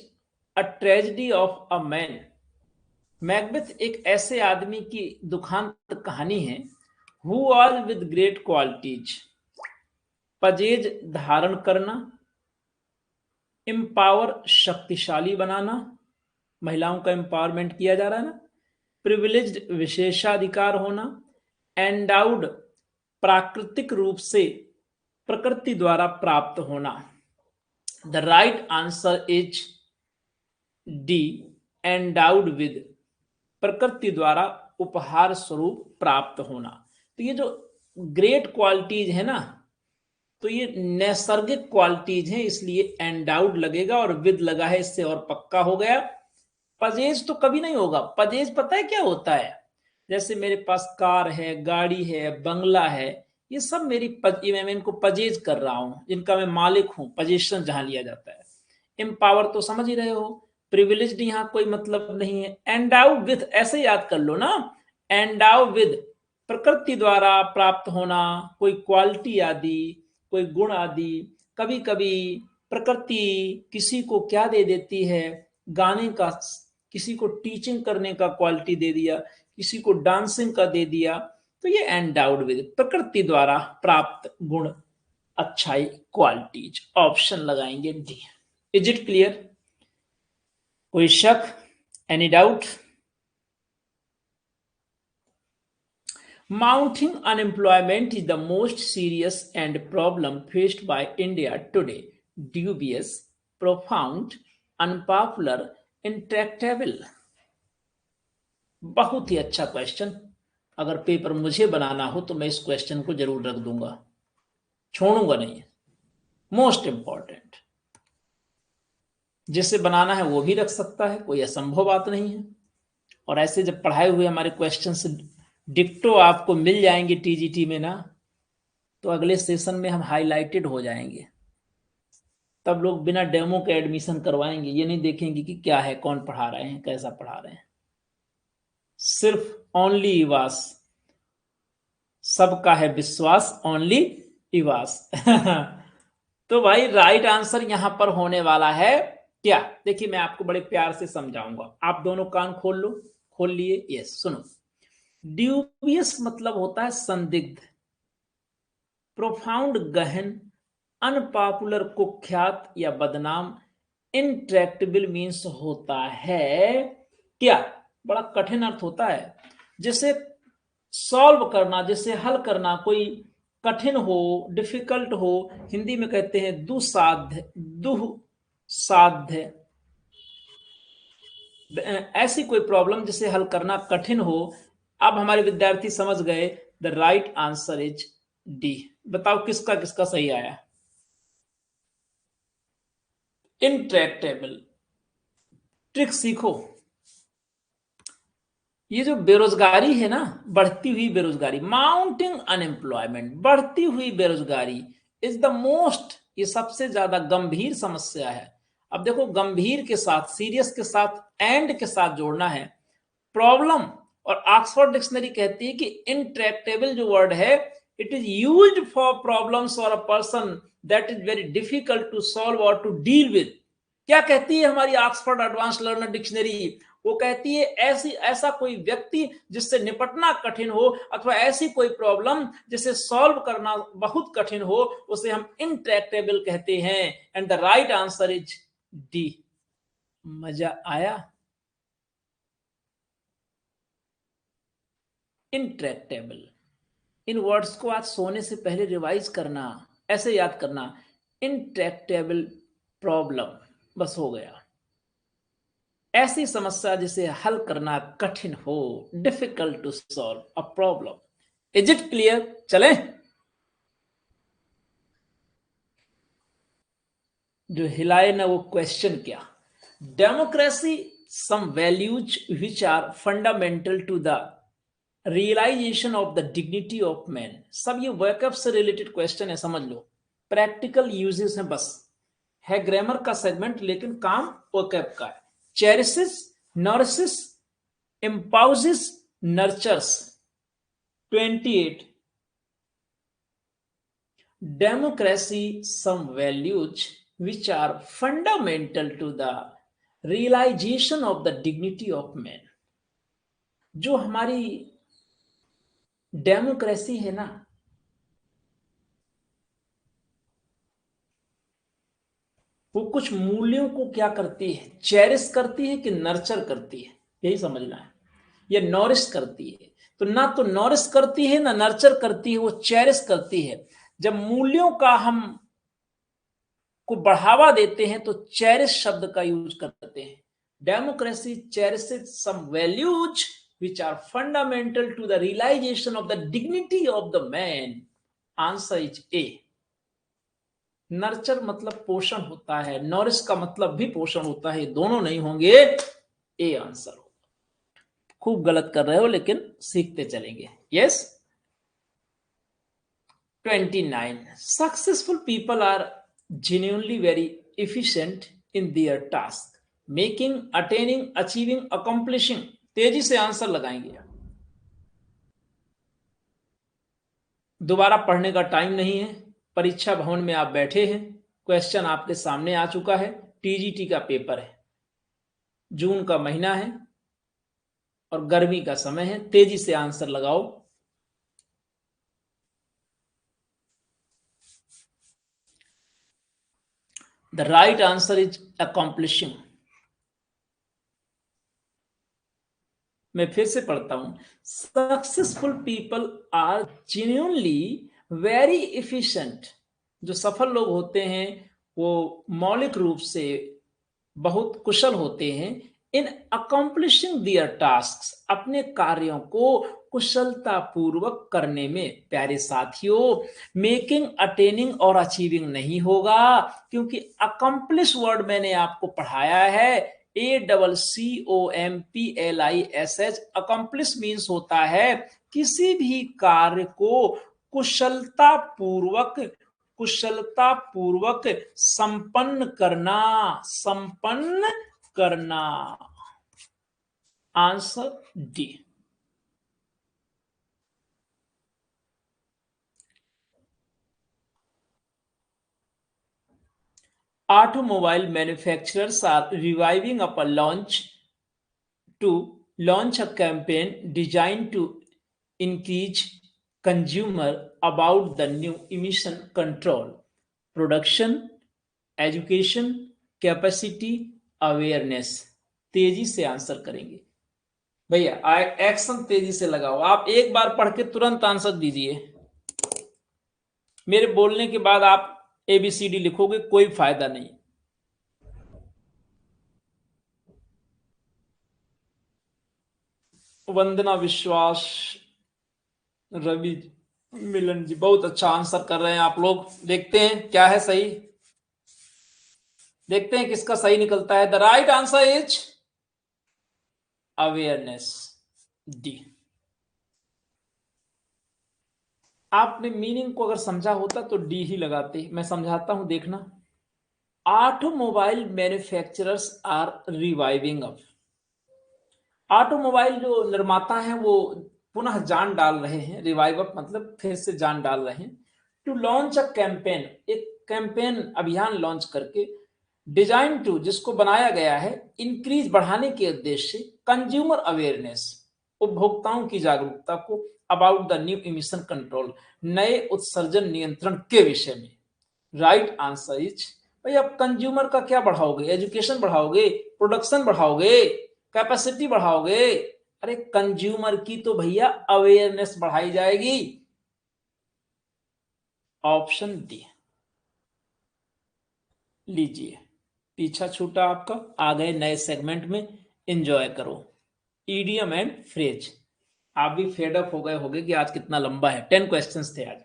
a tragedy of a man. Macbeth एक ऐसे आदमी की दुखांत कहानी है, who was with great qualities. Possess धारण करना, एम्पावर शक्तिशाली बनाना, महिलाओं का एम्पावरमेंट किया जा रहा है ना। प्रिविलेज्ड विशेषाधिकार होना। एंडाउड प्राकृतिक रूप से, प्रकृति द्वारा प्राप्त होना। The right answer is D, endowed with, प्रकृति द्वारा उपहार स्वरूप प्राप्त होना। तो ये जो ग्रेट क्वालिटीज है ना, तो ये नैसर्गिक क्वालिटीज हैं, इसलिए एंडाउड लगेगा, और विद लगा है इससे और पक्का हो गया। पजेज तो कभी नहीं होगा। पजेज पता है क्या होता है? जैसे मेरे पास कार है, गाड़ी है, बंगला है, ये सब मेरी मैं इनको पजेज कर रहा हूं, जिनका मैं मालिक हूं, पजेशन जहां लिया जाता है। एम्पावर तो समझ ही रहे हो, प्रिविलेज्ड यहाँ कोई मतलब नहीं है। एंडाउ विद ऐसे याद कर लो ना, एंडाउ विद प्रकृति द्वारा प्राप्त होना, कोई क्वालिटी आदि, कोई गुण आदि। कभी कभी प्रकृति किसी को क्या दे देती है, गाने का, किसी को टीचिंग करने का क्वालिटी दे दिया, किसी को डांसिंग का दे दिया, तो ये एंडाउड विद, प्रकृति द्वारा प्राप्त गुण, अच्छाई, क्वालिटीज। ऑप्शन लगाएंगे डी। Is it clear? कोई शक, any doubt? Mounting unemployment is the most serious and problem faced by India today. Dubious, profound, unpopular, intractable. बहुत ही अच्छा क्वेश्चन। अगर पेपर मुझे बनाना हो तो मैं इस क्वेश्चन को जरूर रख दूंगा। छोड़ूंगा नहीं, मोस्ट इंपॉर्टेंट। जिसे बनाना है वो भी रख सकता है, कोई असंभव बात नहीं है। और ऐसे जब पढ़ाए हुए हमारे क्वेश्चंस डिक्टो आपको मिल जाएंगे टीजीटी में ना, तो अगले सेशन में हम हाईलाइटेड हो जाएंगे। तब लोग बिना डेमो के एडमिशन करवाएंगे, ये नहीं देखेंगे कि क्या है, कौन पढ़ा रहे हैं, कैसा पढ़ा रहे हैं। सिर्फ ओनली इवास, सबका है विश्वास, ओनली इवास। तो भाई राइट आंसर यहां पर होने वाला है क्या? देखिए मैं आपको बड़े प्यार से समझाऊंगा, आप दोनों कान खोल लो। खोल लिए? यस, सुनो। ड्यूबियस मतलब होता है संदिग्ध, प्रोफाउंड गहन, अनपॉपुलर कुख्यात या बदनाम, इंट्रैक्टेबल मीन्स होता है क्या? बड़ा कठिन अर्थ होता है, जैसे सॉल्व करना, जैसे हल करना, कोई कठिन हो, डिफिकल्ट हो, हिंदी में कहते हैं दुसाध्य, दुसाध्य। ऐसी कोई प्रॉब्लम जिसे हल करना कठिन हो। अब हमारे विद्यार्थी समझ गए, the right answer is D. बताओ किसका किसका सही आया? इंट्रैक्टेबल। ट्रिक सीखो। ये जो बेरोजगारी है ना, बढ़ती हुई बेरोजगारी, माउंटिंग अनएम्प्लॉयमेंट, बढ़ती हुई बेरोजगारी इज द मोस्ट, ये सबसे ज्यादा गंभीर समस्या है। अब देखो, गंभीर के साथ, सीरियस के साथ, एंड के साथ जोड़ना है प्रॉब्लम। और ऑक्सफोर्ड डिक्शनरी कहती है कि इंट्रैक्टेबल जो वर्ड है, it is used for problems और a person that is very difficult to solve और टू डील विद। क्या कहती है हमारी ऑक्सफोर्ड एडवांस लर्नर डिक्शनरी? वो कहती है ऐसी, ऐसा कोई व्यक्ति जिससे निपटना कठिन हो, अथवा ऐसी कोई प्रॉब्लम जिसे सॉल्व करना बहुत कठिन हो, उसे हम इंट्रैक्टेबल कहते हैं। And the right answer is D. मजा आया? इंट्रैक्टेबल, इन वर्ड्स को आज सोने से पहले रिवाइज करना, ऐसे याद करना, इंट्रैक्टेबल प्रॉब्लम, बस हो गया। ऐसी समस्या जिसे हल करना कठिन हो, difficult to solve a problem. Is it clear? चलें? जो हिलाए ना वो क्वेश्चन क्या? Democracy some values which are fundamental to the realisation of the dignity of man. सब ये वर्कअप से रिलेटेड क्वेश्चन है, समझ लो। प्रैक्टिकल यूजेस है, बस है ग्रामर का सेगमेंट, लेकिन काम वर्कअप का है। चेरिसेस, nurses, impouses, nurtures। 28, democracy some values which are fundamental to the realization of the dignity of man। जो हमारी डेमोक्रेसी है ना, वो कुछ मूल्यों को क्या करती है, चेरिश करती है कि नर्चर करती है, यही समझना है। ये नॉरिश करती है, तो ना तो नॉरिश करती है ना नर्चर करती है, वो चेरिश करती है। जब मूल्यों का हम को बढ़ावा देते हैं तो चेरिश शब्द का यूज करते हैं। Democracy cherishes some values which are fundamental to the realization of the dignity of the man। Answer is A. Nurture मतलब पोषण होता है, नॉरिश का मतलब भी पोषण होता है, दोनों नहीं होंगे, ए आंसर होगा। खूब गलत कर रहे हो लेकिन सीखते चलेंगे। Yes. 29, successful people are genuinely very efficient in their task, making, attaining, achieving, accomplishing। तेजी से आंसर लगाएंगे। दोबारा पढ़ने का टाइम नहीं है, परीक्षा भवन में आप बैठे हैं, क्वेश्चन आपके सामने आ चुका है, टीजीटी का पेपर है, जून का महीना है और गर्मी का समय है, तेजी से आंसर लगाओ। The right answer is accomplishing. मैं फिर से पढ़ता हूं, successful people are genuinely very efficient. जो सफल लोग होते हैं वो मौलिक रूप से बहुत कुशल होते हैं इन अकम्प्लिशिंग दियर टास्क, अपने कार्यों को कुशलता पूर्वक करने में। प्यारे साथियों, मेकिंग, अटेनिंग और अचीविंग नहीं होगा, क्योंकि अकम्प्लिश वर्ड मैंने आपको पढ़ाया है, ACCOMPLISH। अकम्प्लिश मीन्स होता है किसी भी कार्य को कुशलता पूर्वक संपन्न करना, संपन्न करना। Answer D. Automobile manufacturers are reviving up a launch a campaign designed to increase consumer about the new emission control, production, education, capacity, awareness. तेजी से आंसर करेंगे भैया, एक्शन तेजी से लगाओ। आप एक बार पढ़ के तुरंत आंसर दीजिए। मेरे बोलने के बाद आप ABCD लिखोगे, कोई फायदा नहीं। वंदना विश्वास, रवि, मिलन जी, बहुत अच्छा आंसर कर रहे हैं आप लोग। देखते हैं क्या है सही, देखते हैं किसका सही निकलता है। The right answer is awareness, D. आपने मीनिंग को अगर समझा होता तो डी ही लगाते। मैं समझाता हूं, देखना। Automobile manufacturers are reviving up. Automobile जो निर्माता हैं वो पुनः जान डाल रहे हैं। रिवाइव अप मतलब फिर से जान डाल रहे हैं। टू लॉन्च अ कैंपेन, एक कैंपेन, अभियान लॉन्च करके। डिजाइन टू, जिसको बनाया गया है इंक्रीज, बढ़ाने के उद्देश्य से। कंज्यूमर अवेयरनेस, उपभोक्ताओं की जागरूकता को। About the new emission control, नए उत्सर्जन नियंत्रण के विषय में। राइट आंसर इज, भाई आप कंज्यूमर का क्या बढ़ाओगे? एजुकेशन बढ़ाओगे, प्रोडक्शन बढ़ाओगे, कैपेसिटी बढ़ाओगे? अरे कंज्यूमर की तो भैया अवेयरनेस बढ़ाई जाएगी। Option D. लीजिए, पीछा छूटा आपका, आ गए नए सेगमेंट में। एंजॉय करो। Idiom and phrase. आप भी फेड अप हो गए होंगे कि आज कितना लंबा है। 10 क्वेश्चंस थे आज।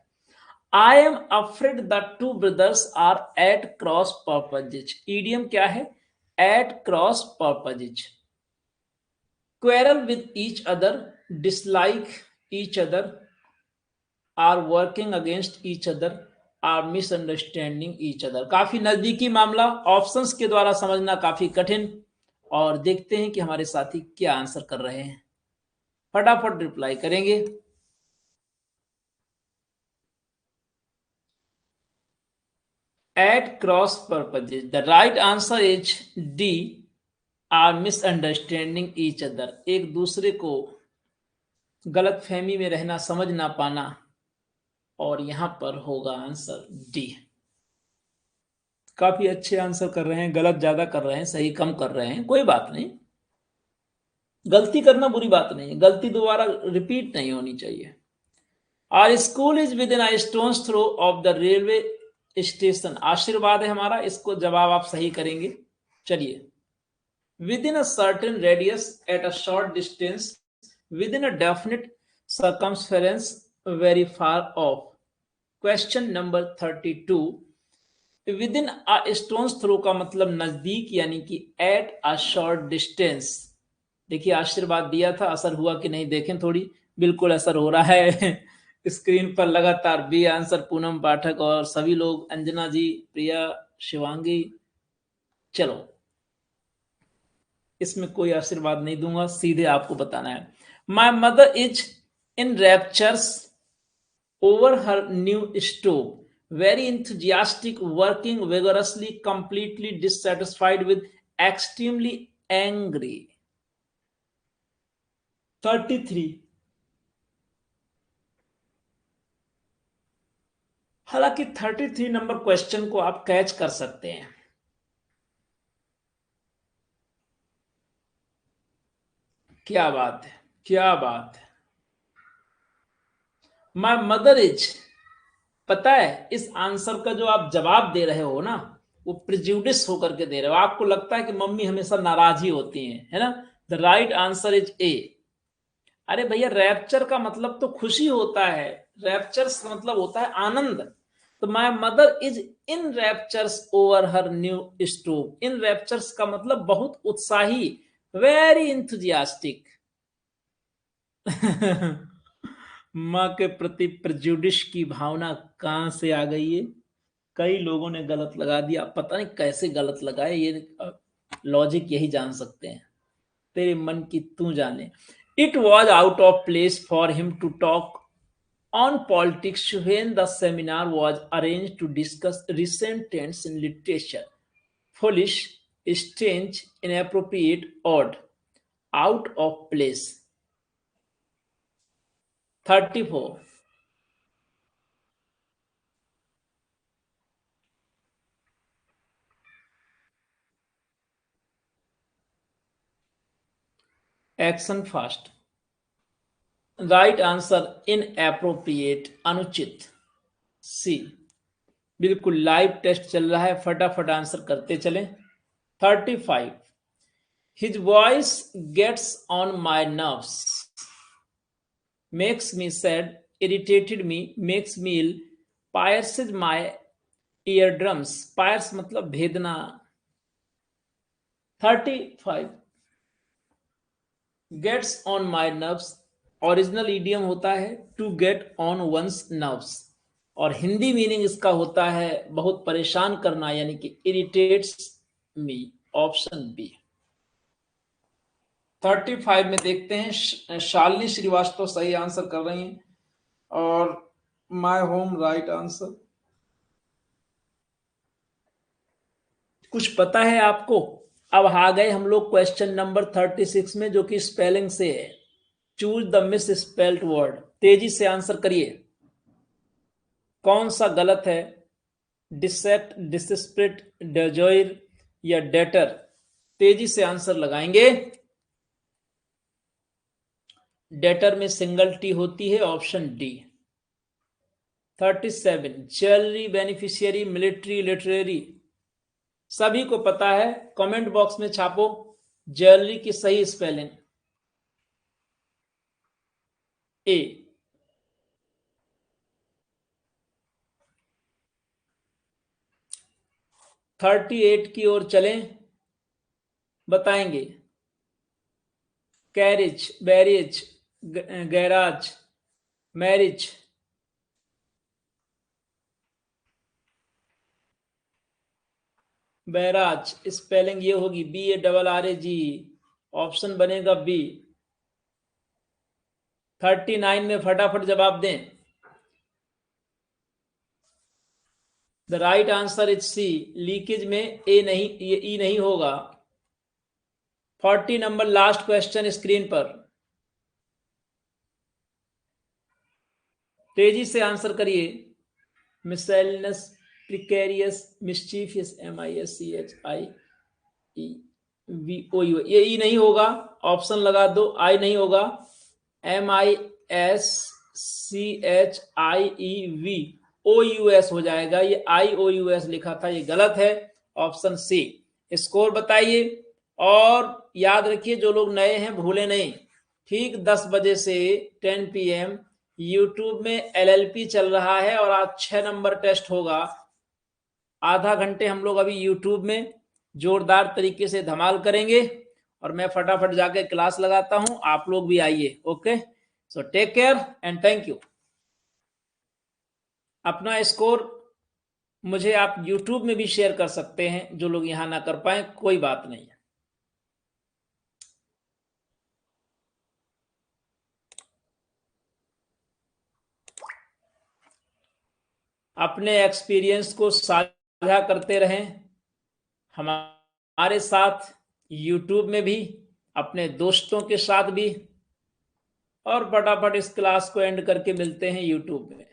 I am afraid the two brothers are at cross purposes. Idiom क्या है? At cross purposes. Quarrel with each other, dislike each other, are working against each other, are misunderstanding each other. काफी नजदीकी मामला, options के द्वारा समझना काफी कठिन। और देखते हैं कि हमारे साथी क्या आंसर कर रहे हैं। फटाफट रिप्लाई करेंगे। At cross purposes, the right answer is D, are misunderstanding each other. एक दूसरे को गलत फहमी में रहना, समझ ना पाना। और यहां पर होगा आंसर डी। काफी अच्छे आंसर कर रहे हैं, गलत ज्यादा कर रहे हैं, सही कम कर रहे हैं। कोई बात नहीं, गलती करना बुरी बात नहीं है, गलती दोबारा रिपीट नहीं होनी चाहिए। Our school is within a stone's throw of the railway station. आशीर्वाद है हमारा, इसको जवाब आप सही करेंगे। चलिए, within a certain radius, at a short distance, within a definite circumference, very far off. Question number 32. Within a stone's throw का मतलब नजदीक, यानी कि at a short distance। देखिए, आशीर्वाद दिया था, असर हुआ कि नहीं देखें थोड़ी। बिल्कुल असर हो रहा है। स्क्रीन पर लगातार बी आंसर, पूनम पाठक और सभी लोग, अंजना जी, प्रिया, शिवांगी। चलो, इसमें कोई आशीर्वाद नहीं दूंगा, सीधे आपको बताना है। My mother is in raptures over her new stove, very enthusiastic, working vigorously, completely dissatisfied with, extremely angry. 33। हालांकि 33 नंबर क्वेश्चन को आप कैच कर सकते हैं। क्या बात है, क्या बात है। माई मदर इज, पता है इस आंसर का जो आप जवाब दे रहे हो ना, वो प्रिजुडिस होकर के दे रहे हो, आपको लगता है कि मम्मी हमेशा नाराज ही होती हैं, है ना। द राइट आंसर इज ए। अरे भैया, रैप्चर का मतलब तो खुशी होता है, रैप्चर का मतलब होता है आनंद। तो my mother is in raptures over her new stove. In raptures का मतलब बहुत उत्साही, वेरी इंथुजियास्टिक। माँ के प्रति प्रेजुडिस की भावना कहां से आ गई है? कई लोगों ने गलत लगा दिया, पता नहीं कैसे गलत लगाए, ये लॉजिक यही जान सकते हैं, तेरे मन की तू जाने। It was out of place for him to talk on politics when the seminar was arranged to discuss recent trends in literature. Foolish, strange, inappropriate, odd, out of place. 34. Action fast. Right answer inappropriate, अनुचित, सी। बिल्कुल live test चल रहा है, फटाफट answer करते चलें। 35. His voice gets on my nerves, makes me sad, irritated me, makes me ill, pierces my eardrums. Pierce मतलब भेदना। 35. Gets on my nerves, original idiom होता है to get on one's nerves, और हिंदी मीनिंग इसका होता है बहुत परेशान करना, यानी कि इरिटेट्स मी। Option B. 35 में देखते हैं, शालिनी श्रीवास्तव सही आंसर कर रही हैं, और माय होम राइट आंसर। कुछ पता है आपको? अब आ गए हम लोग क्वेश्चन नंबर 36 में, जो कि स्पेलिंग से है। Choose the miss spelled word. तेजी से आंसर करिए, कौन सा गलत है? डिसेक्ट, डिस्प्रिट, डेजोयर या डेटर? तेजी से आंसर लगाएंगे। डेटर में सिंगल टी होती है, option D. 37. Jewellery, beneficiary, military, literary? सभी को पता है, कमेंट बॉक्स में छापो ज्वेलरी की सही स्पेलिंग। ए। 38 की ओर चलें, बताएंगे। Carriage, barrage, garage, marriage? Barrage spelling ये होगी BARRAGE। ऑप्शन बनेगा बी। 39 में फटाफट जवाब दें। The right answer is C. Leakage में ए नहीं, ये ई नहीं होगा। 40 नंबर लास्ट क्वेश्चन स्क्रीन पर, तेजी से आंसर करिए। मिसलेनियस, प्रिकेरियस, मिस्चीफियस, MISCHIEVOU, ये ई नहीं होगा, ऑप्शन लगा दो। आई नहीं होगा, MISCHIEVOUS हो जाएगा, ये IOUS लिखा था, ये गलत है, ऑप्शन सी। स्कोर बताइए, और याद रखिए जो लोग नए हैं भूले नहीं, ठीक 10 बजे से 10 PM यूट्यूब में LLP चल रहा है, और आज 6 नंबर टेस्ट होगा। आधा घंटे हम लोग अभी यूट्यूब में जोरदार तरीके से धमाल करेंगे, और मैं फटाफट जाके क्लास लगाता हूं, आप लोग भी आइए। Okay, so take care and thank you. अपना स्कोर मुझे आप यूट्यूब में भी शेयर कर सकते हैं, जो लोग यहां ना कर पाए कोई बात नहीं है। अपने एक्सपीरियंस को साझा करते रहें हमारे साथ, यूट्यूब में भी, अपने दोस्तों के साथ भी, और फटाफट इस क्लास को एंड करके मिलते हैं यूट्यूब में।